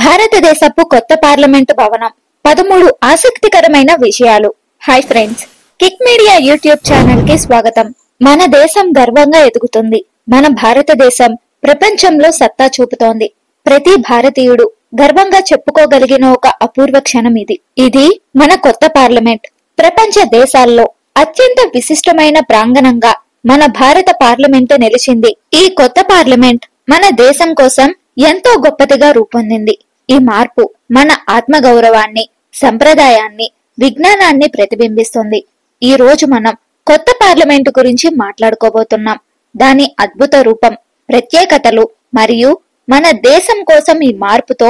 భారతదేశపు కొత్త పార్లమెంటు భవనం 13 ఆసక్తికరమైన విషయాలు. Hi friends, kick media YouTube channel కి స్వాగతం. మన దేశం గర్వంగా ఎదుగుతుంది. మన భారతదేశం ప్రపంచంలో సత్తా చూపుతోంది. ప్రతి భారతీయుడు గర్వంగా చెప్పుకోగలిగిన ఒక అపూర్వ క్షణం ఇది. ఇది మన కొత్త పార్లమెంట్. ప్రపంచ దేశాల్లో అత్యంత విశిష్టమైన ప్రాంగణంగా మన భారత పార్లమెంటు నిలిచింది. ఈ కొత్త పార్లమెంట్ మన దేశం కోసం ఎంతో గొప్పదిగా రూపొందింది. ఈ మార్పు మన ఆత్మగౌరవాన్ని, సంప్రదాయాన్ని, విజ్ఞానాన్ని ప్రతిబింబిస్తుంది. ఈ రోజు మనం కొత్త పార్లమెంటు గురించి మాట్లాడుకోబోతున్నాం. దాని అద్భుత రూపం, ప్రత్యేకతలు మరియు మన దేశం కోసం ఈ మార్పుతో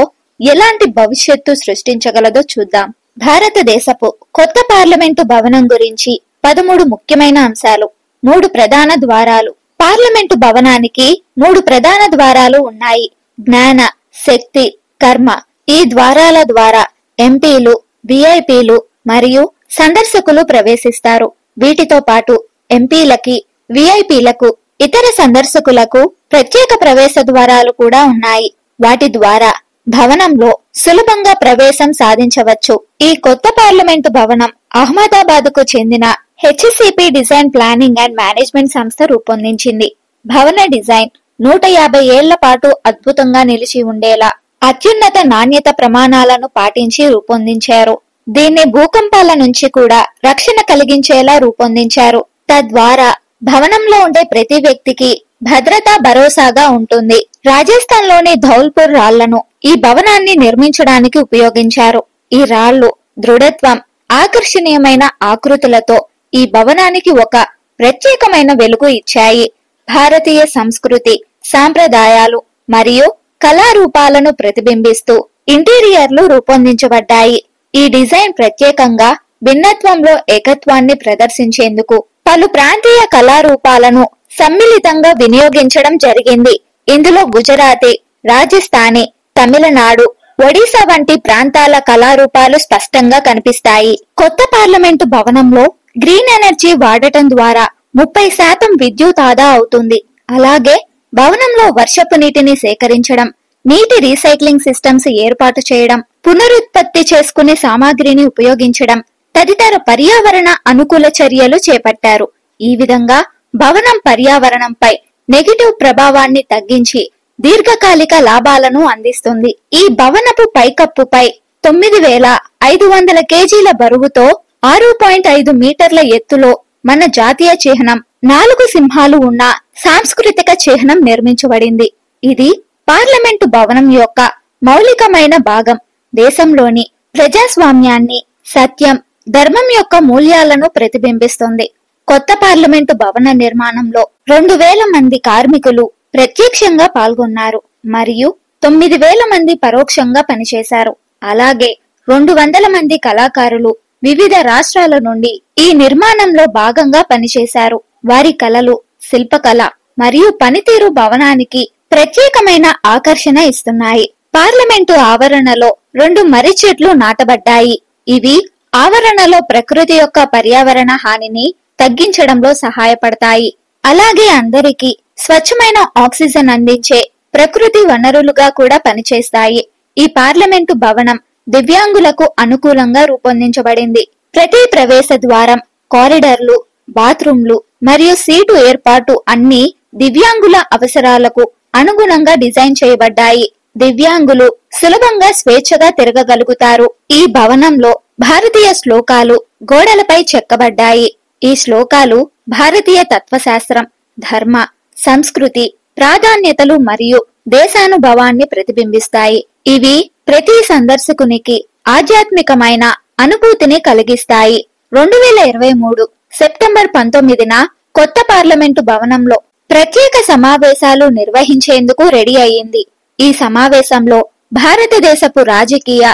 ఎలాంటి భవిష్యత్తు సృష్టించగలదో చూద్దాం. భారతదేశపు కొత్త పార్లమెంటు భవనం గురించి 13 ముఖ్యమైన అంశాలు. 3 ప్రధాన ద్వారాలు. పార్లమెంటు భవనానికి 3 ప్రధాన ద్వారాలు ఉన్నాయి. జ్ఞాన, శక్తి, కర్మ. ఈ ద్వారాల ద్వారా ఎంపీలు, విఐపీలు మరియు సందర్శకులు ప్రవేశిస్తారు. వీటితో పాటు ఎంపీలకి, విఐపీలకు, ఇతర సందర్శకులకు ప్రత్యేక ప్రవేశ ద్వారాలు కూడా ఉన్నాయి. వాటి ద్వారా భవనంలో సులభంగా ప్రవేశం సాధించవచ్చు. ఈ కొత్త పార్లమెంటు భవనం అహ్మదాబాద్ కు చెందిన HCP design planning and management సంస్థ రూపొందించింది. భవన డిజైన్ 150 ఏళ్ల పాటు అద్భుతంగా నిలిచి ఉండేలా అత్యున్నత నాణ్యత ప్రమాణాలను పాటించి రూపొందించారు. దీన్ని భూకంపాల నుంచి కూడా రక్షణ కలిగించేలా రూపొందించారు. తద్వారా భవనంలో ఉండే ప్రతి వ్యక్తికి భద్రతా భరోసాగా ఉంటుంది. రాజస్థాన్ లోని ధౌల్పూర్ రాళ్లను ఈ భవనాన్ని నిర్మించడానికి ఉపయోగించారు. ఈ రాళ్లు దృఢత్వం, ఆకర్షణీయమైన ఆకృతులతో ఈ భవనానికి ఒక ప్రత్యేకమైన వెలుగు ఇచ్చాయి. భారతీయ సంస్కృతి, సాంప్రదాయాలు మరియు కళారూపాలను ప్రతిబింబిస్తూ ఇంటీరియర్లు రూపొందించబడ్డాయి. ఈ డిజైన్ ప్రత్యేకంగా భిన్నత్వంలో ఏకత్వాన్ని ప్రదర్శించేందుకు పలు ప్రాంతీయ కళారూపాలను సమ్మిళితంగా వినియోగించడం జరిగింది. ఇందులో గుజరాతీ, రాజస్థానీ, తమిళనాడు, ఒడిశా వంటి ప్రాంతాల కళారూపాలు స్పష్టంగా కనిపిస్తాయి. కొత్త పార్లమెంటు భవనంలో గ్రీన్ ఎనర్జీ వాడటం ద్వారా 30% విద్యుత్ ఆదా అవుతుంది. అలాగే భవనంలో వర్షపు నీటిని సేకరించడం, నీటి రీసైక్లింగ్ సిస్టమ్స్ ఏర్పాటు చేయడం, పునరుత్పత్తి చేసుకునే సామాగ్రిని ఉపయోగించడం తదితర పర్యావరణ అనుకూల చర్యలు చేపట్టారు. ఈ విధంగా భవనం పర్యావరణంపై నెగటివ్ ప్రభావాన్ని తగ్గించి దీర్ఘకాలిక లాభాలను అందిస్తుంది. ఈ భవనపు పైకప్పుపై 9500 కేజీల బరువుతో 6.5 మీటర్ల ఎత్తులో మన జాతీయ చిహ్నం 4 సింహాలు ఉన్న సాంస్కృతిక చిహ్నం నిర్మించబడింది. ఇది పార్లమెంటు భవనం యొక్క మౌలికమైన భాగం. దేశంలోని ప్రజాస్వామ్యాన్ని, సత్యం, ధర్మం యొక్క మూల్యాలను ప్రతిబింబిస్తుంది. కొత్త పార్లమెంటు భవన నిర్మాణంలో 2000 మంది కార్మికులు ప్రత్యక్షంగా పాల్గొన్నారు మరియు 9000 మంది పరోక్షంగా పనిచేశారు. అలాగే 200 మంది కళాకారులు వివిధ రాష్ట్రాల నుండి ఈ నిర్మాణంలో భాగంగా పనిచేశారు. వారి కళలు, శిల్పకళ మరియు పనితీరు భవనానికి ప్రత్యేకమైన ఆకర్షణ ఇస్తున్నాయి. పార్లమెంటు ఆవరణలో 2 మర్రి చెట్లు నాటబడ్డాయి. ఇవి ఆవరణలో ప్రకృతి యొక్క పర్యావరణ హానిని తగ్గించడంలో సహాయపడతాయి. అలాగే అందరికీ స్వచ్ఛమైన ఆక్సిజన్ అందించే ప్రకృతి వనరులుగా కూడా పనిచేస్తాయి. ఈ పార్లమెంటు భవనం దివ్యాంగులకు అనుకూలంగా రూపొందించబడింది. ప్రతి ప్రవేశ ద్వారం, కారిడార్లు, బాత్రూంలు మరియు సీటు ఏర్పాటు అన్ని దివ్యాంగుల అవసరాలకు అనుగుణంగా డిజైన్ చేయబడ్డాయి. దివ్యాంగులు సులభంగా స్వేచ్ఛగా తిరగగలుగుతారు. ఈ భవనంలో భారతీయ శ్లోకాలు గోడలపై చెక్కబడ్డాయి. ఈ శ్లోకాలు భారతీయ తత్వశాస్త్రం, ధర్మ, సంస్కృతి, ప్రాధాన్యతలు మరియు దేశానుభవాన్ని ప్రతిబింబిస్తాయి. ఇవి ప్రతి సందర్శకునికి ఆధ్యాత్మికమైన అనుభూతిని కలిగిస్తాయి. 2023 సెప్టెంబర్ 19న కొత్త పార్లమెంటు భవనంలో ప్రత్యేక సమావేశాలు నిర్వహించేందుకు రెడీ అయ్యింది. ఈ సమావేశంలో భారతదేశపు రాజకీయ,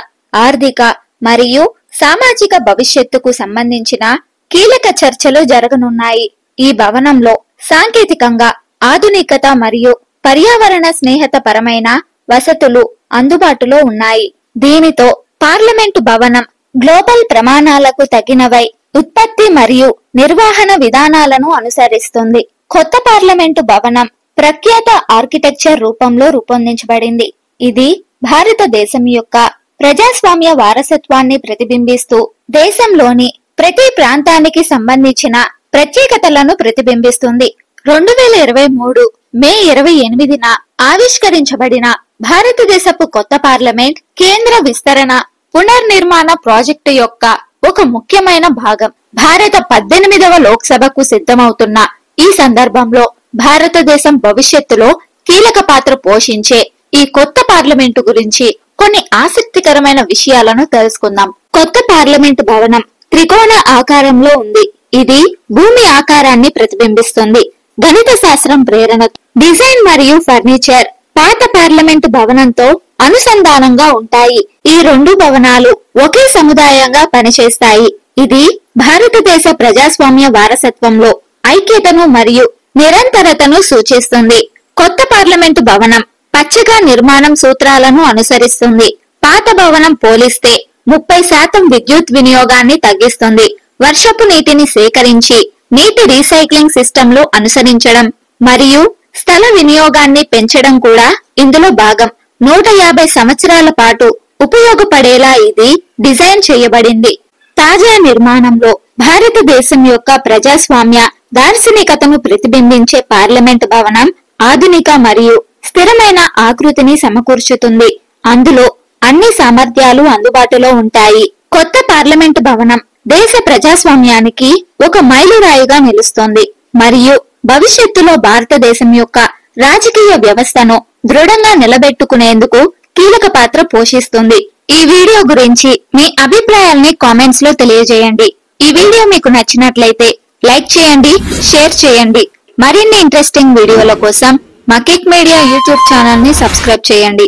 ఆర్థిక మరియు సామాజిక భవిష్యత్తుకు సంబంధించిన కీలక చర్చలు జరగనున్నాయి. ఈ భవనంలో సాంకేతికంగా ఆధునికత మరియు పర్యావరణ స్నేహతపరమైన వసతులు అందుబాటులో ఉన్నాయి. దీనితో పార్లమెంటు భవనం గ్లోబల్ ప్రమాణాలకు తగినవై ఉత్పత్తి మరియు నిర్వహణ విధానాలను అనుసరిస్తుంది. కొత్త పార్లమెంటు భవనం ప్రఖ్యాత ఆర్కిటెక్చర్ రూపంలో రూపొందించబడింది. ఇది భారతదేశం యొక్క ప్రజాస్వామ్య వారసత్వాన్ని ప్రతిబింబిస్తూ దేశంలోని ప్రతి ప్రాంతానికి సంబంధించిన ప్రత్యేకతలను ప్రతిబింబిస్తుంది. 2023 మే 28న ఆవిష్కరించబడిన భారతదేశపు కొత్త పార్లమెంట్ కేంద్ర విస్తరణ పునర్నిర్మాణ ప్రాజెక్టు యొక్క ఒక ముఖ్యమైన భాగం. భారత 18వ లోక్సభకు సిద్ధమవుతున్న ఈ సందర్భంలో భారతదేశం భవిష్యత్తులో కీలక పాత్ర పోషించే ఈ కొత్త పార్లమెంటు గురించి కొన్ని ఆసక్తికరమైన విషయాలను తెలుసుకుందాం. కొత్త పార్లమెంటు భవనం త్రికోణ ఆకారంలో ఉంది. ఇది భూమి ఆకారాన్ని ప్రతిబింబిస్తుంది. గణిత శాస్త్రం ప్రేరణ డిజైన్ మరియు ఫర్నిచర్ పాత పార్లమెంటు భవనంతో అనుసంధానంగా ఉంటాయి. ఈ రెండు భవనాలు ఒకే సముదాయంగా పనిచేస్తాయి. ఇది భారతదేశ ప్రజాస్వామ్య వారసత్వంలో ఐక్యతను మరియు నిరంతరతను సూచిస్తుంది. కొత్త పార్లమెంటు భవనం పచ్చగా నిర్మాణం సూత్రాలను అనుసరిస్తుంది. పాత భవనం పోలిస్తే 30% విద్యుత్ వినియోగాన్ని తగ్గిస్తుంది. వర్షపు నీటిని సేకరించి నీటి రీసైక్లింగ్ సిస్టంలు అనుసరించడం మరియు స్థల వినియోగాన్ని పెంచడం కూడా ఇందులో భాగం. 150 సంవత్సరాల పాటు ఉపయోగపడేలా ఇది డిజైన్ చేయబడింది. తాజా నిర్మాణంలో భారతదేశం యొక్క ప్రజాస్వామ్య దార్శనికతను ప్రతిబింబించే పార్లమెంట్ భవనం ఆధునిక మరియు స్థిరమైన ఆకృతిని సమకూర్చుతుంది. అందులో అన్ని సామర్థ్యాలు అందుబాటులో ఉంటాయి. కొత్త పార్లమెంట్ భవనం దేశ ప్రజాస్వామ్యానికి ఒక మైలురాయిగా నిలుస్తుంది మరియు భవిష్యత్తులో భారతదేశం యొక్క రాజకీయ వ్యవస్థను దృఢంగా నిలబెట్టుకునేందుకు కీలక పాత్ర పోషిస్తుంది. ఈ వీడియో గురించి మీ అభిప్రాయాల్ని కామెంట్స్ లో తెలియజేయండి. ఈ వీడియో మీకు నచ్చినట్లయితే లైక్ చేయండి, షేర్ చేయండి. మరిన్ని ఇంట్రెస్టింగ్ వీడియోల కోసం మా కిక్ మీడియా యూట్యూబ్ ఛానల్ ని సబ్స్క్రైబ్ చేయండి.